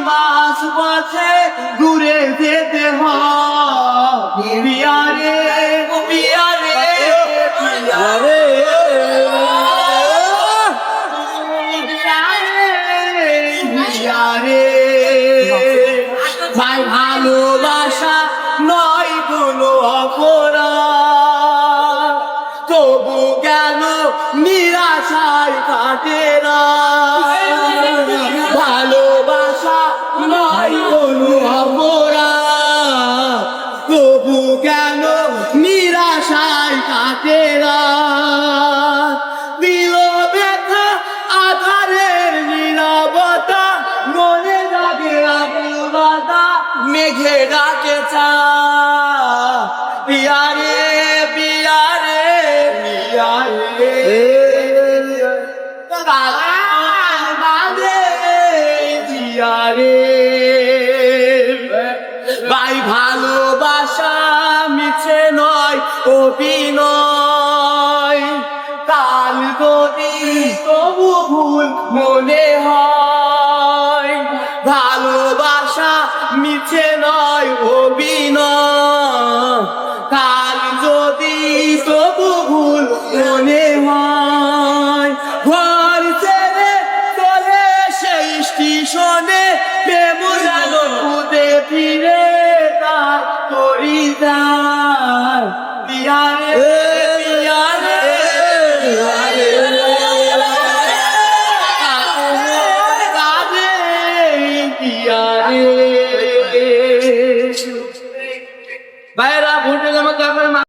মাস পথে দূরে যেতে হয় পিয়ারে পিয়ারে পিয়ারে পিয়ারে ভাই ভালোবাসা নয় কোনো অপরাধ তবু কেন নিরাশায় কাটে না ভালোবাসা নয় কোনো অপরাধ তবু কেন নিরাশায় কাটে না দিল ব্যথা আধারের নীরবতা মনে লাগে আবুলতা মেঘে ডাকে চা পিয়ারে পিয়ারে পিয়ারে পিয়ারে ভাই ভালোবাসা মিছে নয় অভিনয় কাল যদি তবু ভুল মনে হয় ভালোবাসা মিছে নয় অভিনয় কাল যদি তবু ভুল মনে হয় ঘর ছেড়ে চলে সেই স্টেশনে প্রেম যেন খুদে ফিরে তার করি যায় পিয়ারে পিয়ারে পিয়ারে